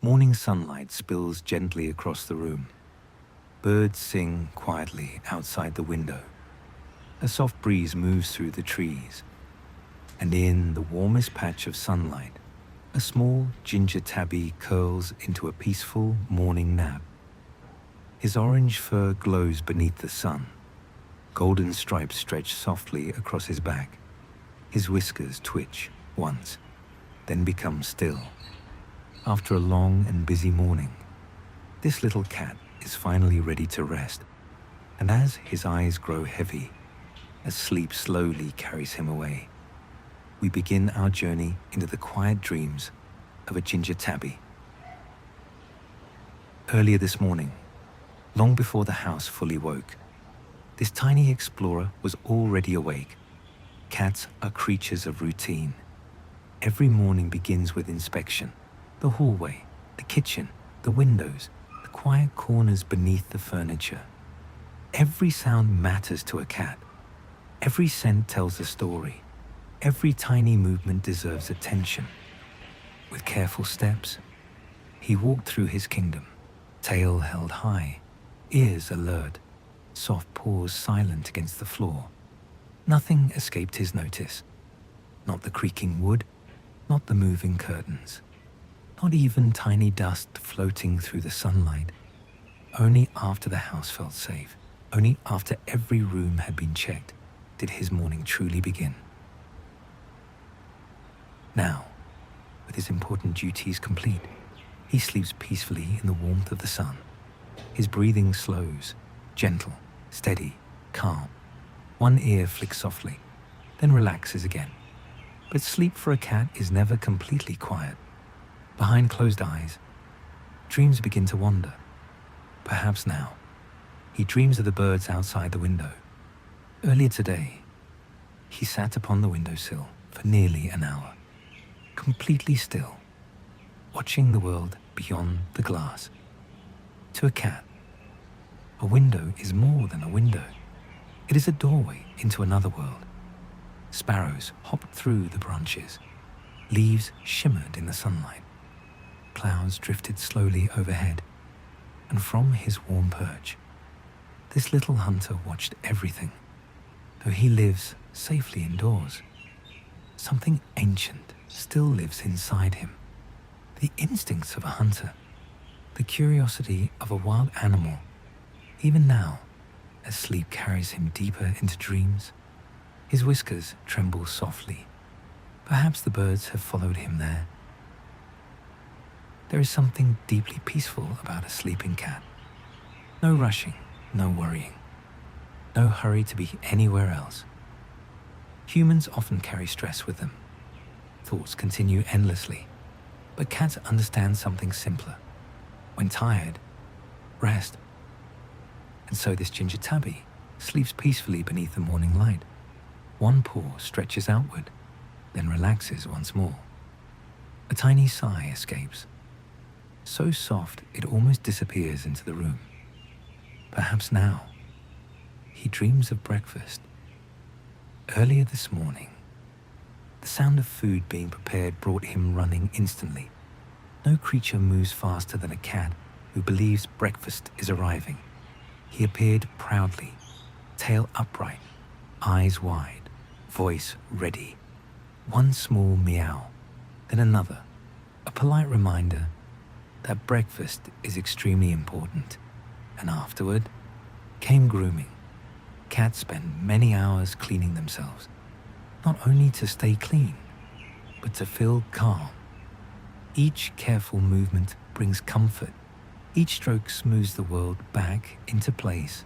Morning sunlight spills gently across the room. Birds sing quietly outside the window. A soft breeze moves through the trees. And in the warmest patch of sunlight, a small Ginger Tabby curls into a peaceful morning nap. His orange fur glows beneath the sun. Golden stripes stretch softly across his back. His whiskers twitch once, then become still. After a long and busy morning, this little cat is finally ready to rest, and as his eyes grow heavy, as sleep slowly carries him away, we begin our journey into the quiet dreams of a Ginger Tabby. Earlier this morning, long before the house fully woke, this tiny explorer was already awake. Cats are creatures of routine. Every morning begins with inspection. The hallway, the kitchen, the windows, the quiet corners beneath the furniture. Every sound matters to a cat. Every scent tells a story. Every tiny movement deserves attention. With careful steps, he walked through his kingdom, tail held high, ears alert, soft paws silent against the floor. Nothing escaped his notice. Not the creaking wood, not the moving curtains. Not even tiny dust floating through the sunlight. Only after the house felt safe, only after every room had been checked, did his morning truly begin. Now, with his important duties complete, he sleeps peacefully in the warmth of the sun. His breathing slows, gentle, steady, calm. One ear flicks softly, then relaxes again. But sleep for a cat is never completely quiet. Behind closed eyes, dreams begin to wander. Perhaps now, he dreams of the birds outside the window. Earlier today, he sat upon the windowsill for nearly an hour, completely still, watching the world beyond the glass. To a cat, a window is more than a window. It is a doorway into another world. Sparrows hopped through the branches. Leaves shimmered in the sunlight. Clouds drifted slowly overhead, and from his warm perch, this little hunter watched everything. Though he lives safely indoors, something ancient still lives inside him. The instincts of a hunter, the curiosity of a wild animal. Even now, as sleep carries him deeper into dreams, his whiskers tremble softly. Perhaps the birds have followed him there. There is something deeply peaceful about a sleeping cat. No rushing, no worrying, no hurry to be anywhere else. Humans often carry stress with them. Thoughts continue endlessly, but cats understand something simpler. When tired, rest. And so this Ginger Tabby sleeps peacefully beneath the morning light. One paw stretches outward, then relaxes once more. A tiny sigh escapes, so soft it almost disappears into the room. Perhaps now, he dreams of breakfast. Earlier this morning, the sound of food being prepared brought him running instantly. No creature moves faster than a cat who believes breakfast is arriving. He appeared proudly, tail upright, eyes wide, voice ready. One small meow, then another, a polite reminder that breakfast is extremely important. And afterward came grooming. Cats spend many hours cleaning themselves, not only to stay clean, but to feel calm. Each careful movement brings comfort. Each stroke smooths the world back into place.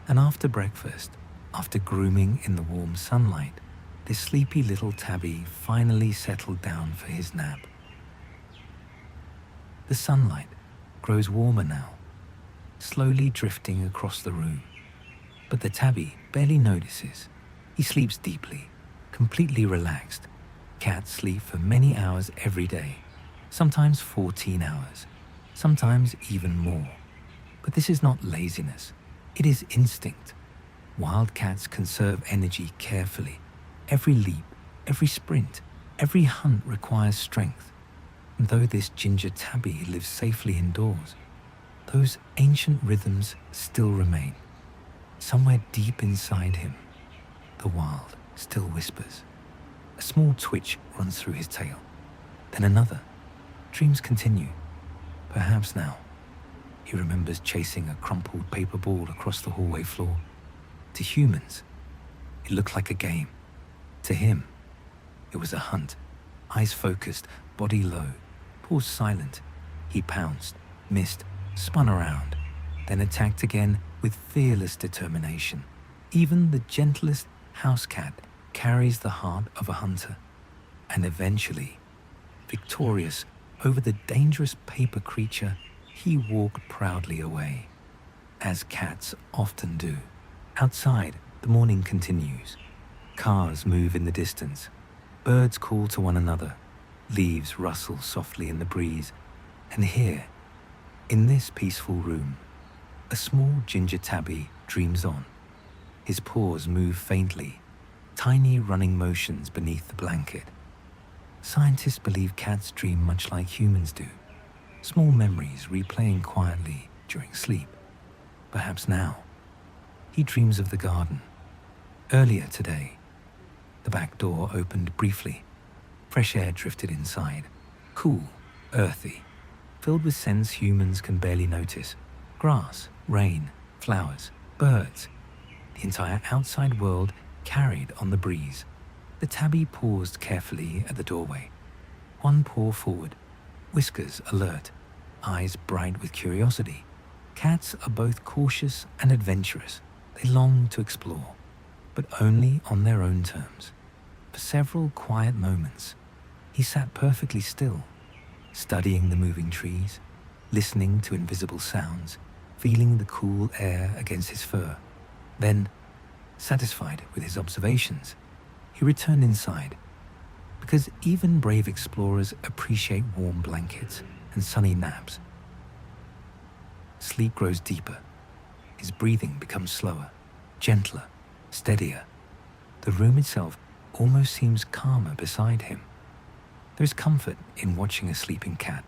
And after breakfast, after grooming in the warm sunlight, this sleepy little tabby finally settled down for his nap. The sunlight grows warmer now, slowly drifting across the room. But the tabby barely notices. He sleeps deeply, completely relaxed. Cats sleep for many hours every day, sometimes 14 hours, sometimes even more. But this is not laziness. It is instinct. Wild cats conserve energy carefully. Every leap, every sprint, every hunt requires strength. And though this Ginger Tabby lives safely indoors, those ancient rhythms still remain. Somewhere deep inside him, the wild still whispers. A small twitch runs through his tail, then another. Dreams continue. Perhaps now, he remembers chasing a crumpled paper ball across the hallway floor. To humans, it looked like a game. To him, it was a hunt. Eyes focused, body low, paws silent. He pounced, missed, spun around, then attacked again with fearless determination. Even the gentlest house cat carries the heart of a hunter. And eventually, victorious over the dangerous paper creature, he walked proudly away, as cats often do. Outside, the morning continues. Cars move in the distance. Birds call to one another. Leaves rustle softly in the breeze. And here, in this peaceful room, a small Ginger Tabby dreams on. His paws move faintly, tiny running motions beneath the blanket. Scientists believe cats dream much like humans do, small memories replaying quietly during sleep. Perhaps now, he dreams of the garden. Earlier today, the back door opened briefly. Fresh air drifted inside, cool, earthy, filled with scents humans can barely notice. Grass, rain, flowers, birds. The entire outside world carried on the breeze. The tabby paused carefully at the doorway. One paw forward, whiskers alert, eyes bright with curiosity. Cats are both cautious and adventurous. They long to explore, but only on their own terms. For several quiet moments, he sat perfectly still, studying the moving trees, listening to invisible sounds, feeling the cool air against his fur. Then, satisfied with his observations, he returned inside, because even brave explorers appreciate warm blankets and sunny naps. Sleep grows deeper. His breathing becomes slower, gentler, steadier. The room itself almost seems calmer beside him. There is comfort in watching a sleeping cat,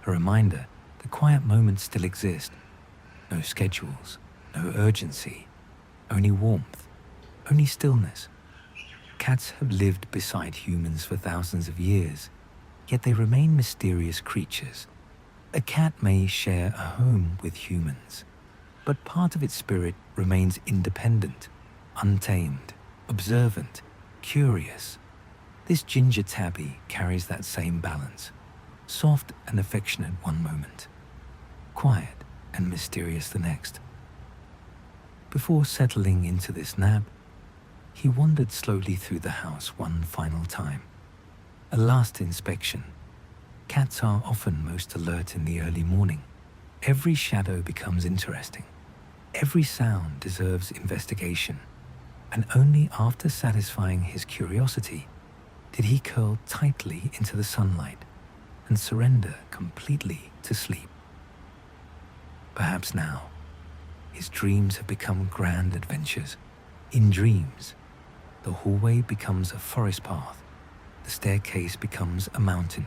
a reminder that quiet moments still exist. No schedules, no urgency, only warmth, only stillness. Cats have lived beside humans for thousands of years, yet they remain mysterious creatures. A cat may share a home with humans, but part of its spirit remains independent, untamed, observant, curious. This Ginger Tabby carries that same balance, soft and affectionate one moment, quiet and mysterious the next. Before settling into this nap, he wandered slowly through the house one final time. A last inspection. Cats are often most alert in the early morning. Every shadow becomes interesting. Every sound deserves investigation. And only after satisfying his curiosity did he curl tightly into the sunlight and surrender completely to sleep. Perhaps now, his dreams have become grand adventures. In dreams, the hallway becomes a forest path. The staircase becomes a mountain.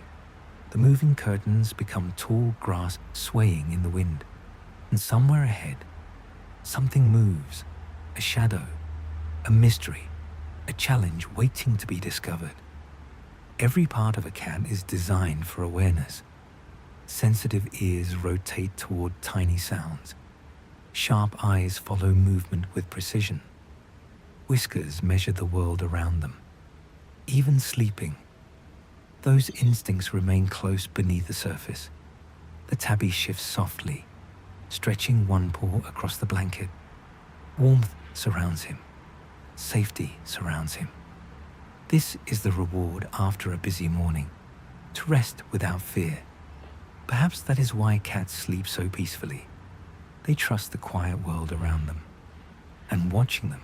The moving curtains become tall grass swaying in the wind. And somewhere ahead, something moves, a shadow, a mystery, a challenge waiting to be discovered. Every part of a cat is designed for awareness. Sensitive ears rotate toward tiny sounds. Sharp eyes follow movement with precision. Whiskers measure the world around them. Even sleeping, those instincts remain close beneath the surface. The tabby shifts softly, stretching one paw across the blanket. Warmth surrounds him. Safety surrounds him. This is the reward after a busy morning, to rest without fear. Perhaps that is why cats sleep so peacefully. They trust the quiet world around them. And watching them,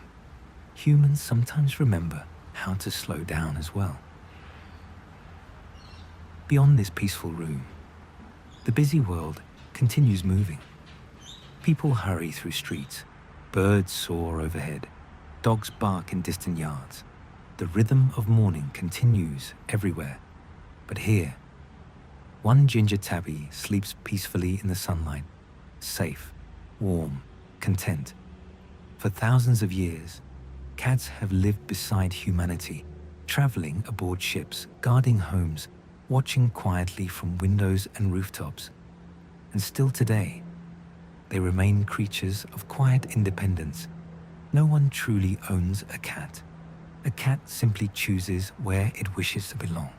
humans sometimes remember how to slow down as well. Beyond this peaceful room, the busy world continues moving. People hurry through streets, birds soar overhead, dogs bark in distant yards. The rhythm of morning continues everywhere. But here, One Ginger Tabby sleeps peacefully in the sunlight, safe, warm, content. For thousands of years, cats have lived beside humanity, traveling aboard ships, guarding homes, watching quietly from windows and rooftops. And still today, they remain creatures of quiet independence. No one truly owns a cat. A cat simply chooses where it wishes to belong.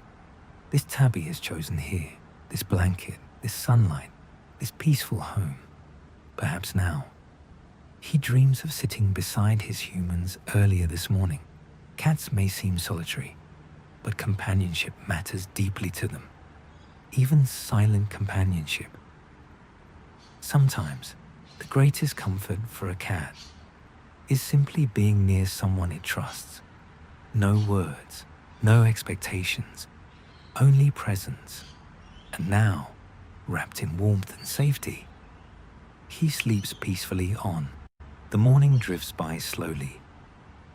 This tabby has chosen here, this blanket, this sunlight, this peaceful home. Perhaps now, he dreams of sitting beside his humans earlier this morning. Cats may seem solitary, but companionship matters deeply to them. Even silent companionship. Sometimes, the greatest comfort for a cat is simply being near someone it trusts. No words, no expectations, only presence. And now, wrapped in warmth and safety, he sleeps peacefully on. The morning drifts by slowly.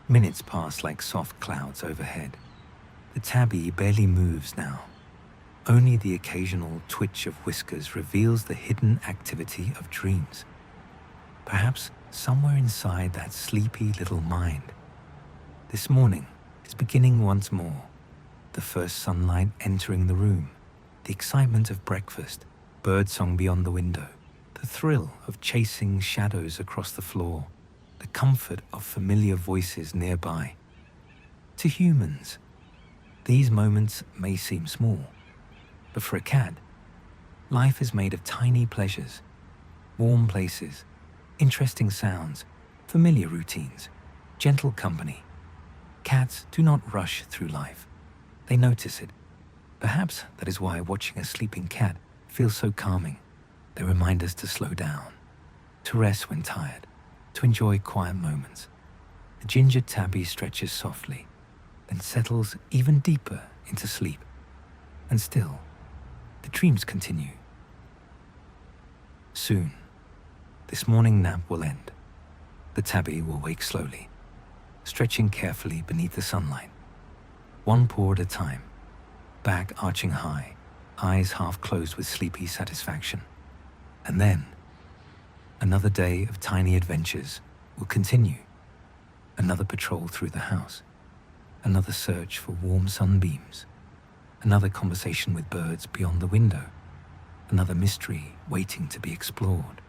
Minutes pass like soft clouds overhead. The tabby barely moves now. Only the occasional twitch of whiskers reveals the hidden activity of dreams. Perhaps somewhere inside that sleepy little mind. This morning is beginning once more. The first sunlight entering the room, the excitement of breakfast, birdsong beyond the window, the thrill of chasing shadows across the floor, the comfort of familiar voices nearby. To humans, these moments may seem small, but for a cat, life is made of tiny pleasures, warm places, interesting sounds, familiar routines, gentle company. Cats do not rush through life. They notice it. Perhaps that is why watching a sleeping cat feels so calming. They remind us to slow down, to rest when tired, to enjoy quiet moments. The Ginger Tabby stretches softly, then settles even deeper into sleep. And still, the dreams continue. Soon, this morning nap will end. The tabby will wake slowly, stretching carefully beneath the sunlight. One paw at a time, back arching high, eyes half closed with sleepy satisfaction. And then, another day of tiny adventures will continue. Another patrol through the house, another search for warm sunbeams, another conversation with birds beyond the window, another mystery waiting to be explored.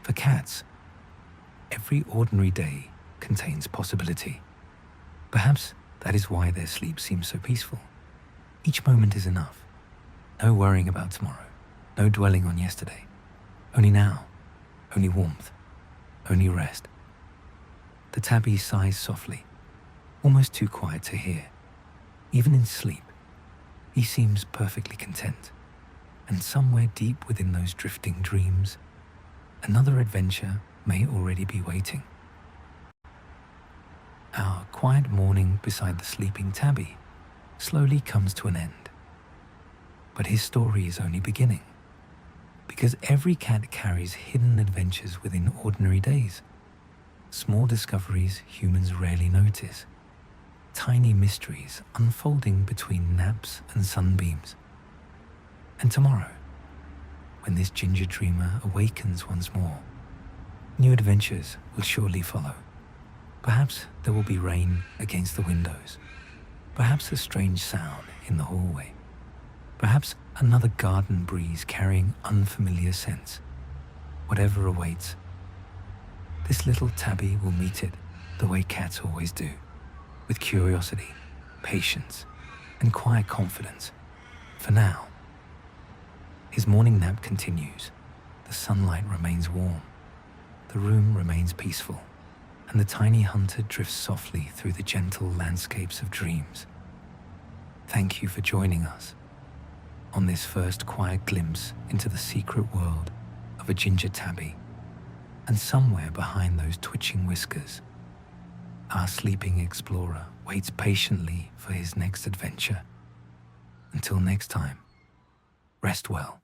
For cats, every ordinary day contains possibility. Perhaps that is why their sleep seems so peaceful. Each moment is enough. No worrying about tomorrow, no dwelling on yesterday. Only now, only warmth, only rest. The tabby sighs softly, almost too quiet to hear. Even in sleep, he seems perfectly content. And somewhere deep within those drifting dreams, another adventure may already be waiting. Our quiet morning beside the sleeping tabby slowly comes to an end. But his story is only beginning, because every cat carries hidden adventures within ordinary days. Small discoveries humans rarely notice. Tiny mysteries unfolding between naps and sunbeams. And tomorrow, when this ginger dreamer awakens once more, new adventures will surely follow. Perhaps there will be rain against the windows. Perhaps a strange sound in the hallway. Perhaps another garden breeze carrying unfamiliar scents. Whatever awaits, this little tabby will meet it the way cats always do, with curiosity, patience, and quiet confidence. For now, his morning nap continues. The sunlight remains warm. The room remains peaceful, and the tiny hunter drifts softly through the gentle landscapes of dreams. Thank you for joining us on this first quiet glimpse into the secret world of a ginger tabby. And somewhere behind those twitching whiskers, our sleeping explorer waits patiently for his next adventure. Until next time, rest well.